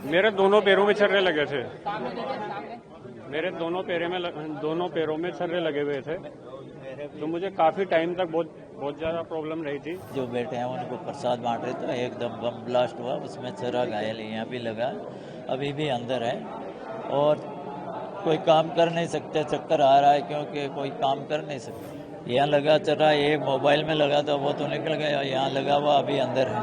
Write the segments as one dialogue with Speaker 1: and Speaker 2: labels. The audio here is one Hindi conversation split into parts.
Speaker 1: मेरे दोनों पैरों में छर्रे लगे थे। मेरे दोनों पैरों में छर्रे लगे हुए थे, तो मुझे काफी टाइम तक बहुत ज्यादा प्रॉब्लम रही थी।
Speaker 2: जो बेटे हैं उनको प्रसाद बांट रहे थे, एकदम बम ब्लास्ट हुआ, उसमें छर्रा घायल यहाँ भी लगा, अभी भी अंदर है और कोई काम कर नहीं सकते, चक्कर आ रहा है क्योंकि कोई काम कर नहीं सकते। यहाँ लगा छर्रा, एक मोबाइल में लगा था वो तो निकल गया, यहाँ लगा हुआ अभी अंदर है।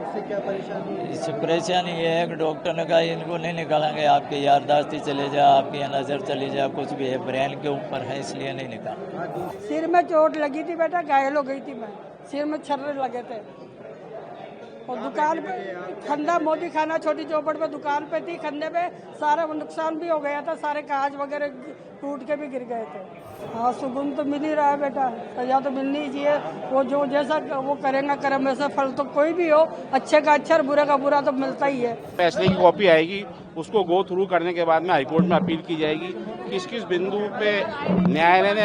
Speaker 3: इससे क्या परेशानी है?
Speaker 2: इससे परेशानी ये है कि डॉक्टर ने कहा इनको नहीं निकालेंगे, आपकी याददाश्त चले जा, आपकी नज़र चली जा, कुछ भी है, ब्रेन के ऊपर है, इसलिए नहीं निकाल।
Speaker 4: सिर में चोट लगी थी बेटा, घायल हो गई थी मैं, सिर में छर्रे लगे थे और दुकान पे खंडा मोदी खाना छोटी चौपड़ पे दुकान पे थी, खंडे पे सारा नुकसान भी हो गया था, सारे कांच वगैरह टूट के भी गिर गए थे। हाँ, सुकून तो मिल ही रहा है बेटा, सजा तो मिलनी ही चाहिए। वो जो जैसा वो करेगा कर्म वैसा फल तो कोई भी हो, अच्छे का अच्छा और बुरे का बुरा तो मिलता ही है।
Speaker 5: फैसले की कॉपी आएगी, उसको गो थ्रू करने के बाद में हाईकोर्ट में अपील की जाएगी। किस किस बिंदु पे न्यायालय ने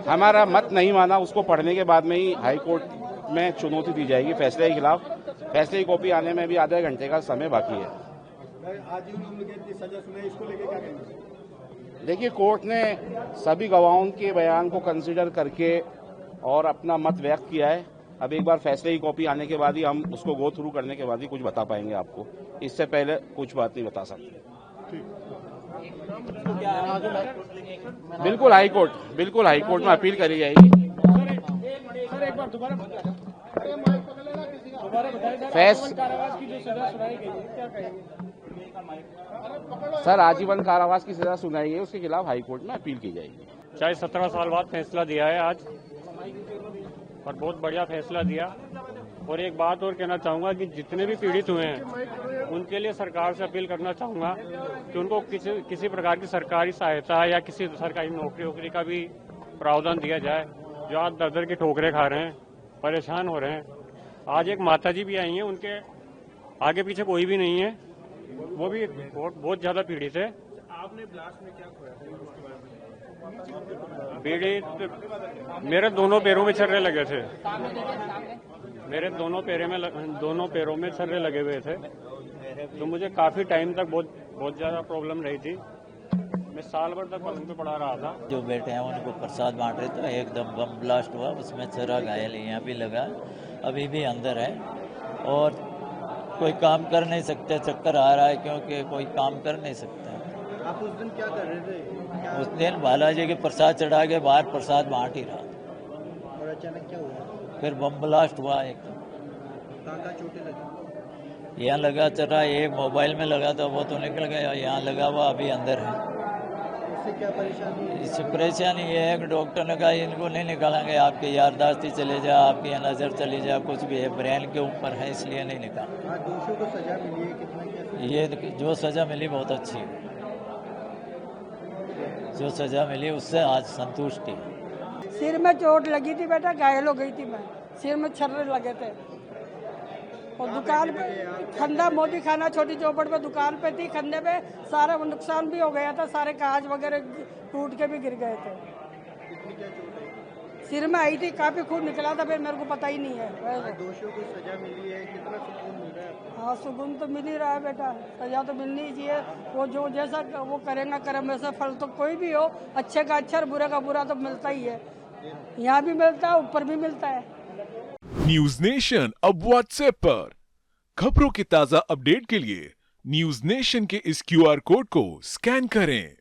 Speaker 5: हमारा मत नहीं माना, उसको पढ़ने के बाद में ही हाईकोर्ट में चुनौती दी जाएगी फैसले के खिलाफ। फैसले की कॉपी आने में भी आधे घंटे का समय बाकी है।
Speaker 3: आजीवन उम्र कैद की सजा सुनाई, इसको लेके क्या कहेंगे?
Speaker 5: देखिए, कोर्ट ने सभी गवाहों के बयान को कंसीडर करके और अपना मत व्यक्त किया है। अब एक बार फैसले की कॉपी आने के बाद ही हम उसको गो थ्रू करने के बाद ही कुछ बता पाएंगे आपको, इससे पहले कुछ बात नहीं बता सकते। बिल्कुल हाईकोर्ट में अपील करी जाएगी। सर, आजीवन कारावास की सजा सुनाई गई, उसके खिलाफ हाईकोर्ट में अपील की जाएगी।
Speaker 1: चाहे 17 साल बाद फैसला दिया है आज, और बहुत बढ़िया फैसला दिया। और एक बात और कहना चाहूंगा कि जितने भी पीड़ित हुए हैं उनके लिए सरकार से अपील करना चाहूंगा कि उनको किसी प्रकार की सरकारी सहायता या किसी सरकारी नौकरी वोकरी का भी प्रावधान दिया जाए। जो आज दर दर की ठोकरें खा रहे हैं, परेशान हो रहे हैं। आज एक माताजी भी आई हैं, उनके आगे पीछे कोई भी नहीं है, वो भी बहुत ज्यादा पीड़ित है।
Speaker 3: आपने ब्लास्ट में क्या खोया था उसके बारे में?
Speaker 1: पीड़ित मेरे दोनों पैरों में छर्रे लगे थे। मेरे दोनों पैरों में छर्रे लगे हुए थे, तो मुझे काफी टाइम तक बहुत ज्यादा प्रॉब्लम रही थी। मैं साल भर तक पलंग पे पड़ा रहा था।
Speaker 2: जो बेटे हैं उनको प्रसाद बांट रहे थे, एकदम बम ब्लास्ट हुआ, उसमें छर्रा घायल यहाँ भी लगा, अभी भी अंदर है और कोई काम कर नहीं सकते, चक्कर आ रहा है क्योंकि कोई काम कर नहीं सकते।
Speaker 3: आप उस दिन क्या कर रहे थे?
Speaker 2: उस दिन बालाजी के प्रसाद चढ़ा के बाहर प्रसाद बांट ही रहा,
Speaker 3: और अचानक क्या हुआ?
Speaker 2: फिर बम ब्लास्ट हुआ। एक
Speaker 3: कहाँ चोटें लगी?
Speaker 2: यहाँ लगा छर्रा, एक मोबाइल में लगा था वो तो निकल गया, यहाँ लगा हुआ अभी अंदर है।
Speaker 3: इससे क्या परेशानी है?
Speaker 2: इससे परेशानी ये है कि डॉक्टर ने कहा इनको नहीं निकालेंगे, आपकी याददाश्त चले जा, आपकी नज़र चली जा, कुछ भी है, ब्रेन के ऊपर है, इसलिए नहीं निकाल।
Speaker 3: आज दोषियों को सजा मिली है, कितना क्या?
Speaker 2: ये जो सजा मिली बहुत अच्छी है, जो सजा मिली उससे आज संतुष्टि है।
Speaker 4: सिर में चोट लगी थी बेटा, घायल हो गई थी मैं, सिर में छर्रे लगे थे और दुकान पे खंडा मोदी खाना छोटी चौपड़ पे दुकान पे थी, खंडे पे सारा नुकसान भी हो गया था, सारे कांच वगैरह टूट के भी गिर गए थे।
Speaker 3: कितनी क्या चोट है?
Speaker 4: सिर में आई थी, काफी खून निकला था, फिर मेरे को पता ही नहीं है।
Speaker 3: आज दोषियों को सजा मिली है, कितना सुकून मिल रहा है?
Speaker 4: हाँ, सुकून तो मिल ही रहा है बेटा, सजा तो मिलनी ही चाहिए। वो जो जैसा वो करेगा कर्म वैसा फल तो कोई भी हो, अच्छे का अच्छा और बुरे का बुरा तो मिलता ही है। यहाँ भी मिलता है, ऊपर भी मिलता है।
Speaker 6: न्यूज नेशन अब व्हाट्सएप पर खबरों के ताजा अपडेट के लिए न्यूज नेशन के इस QR कोड को स्कैन करें।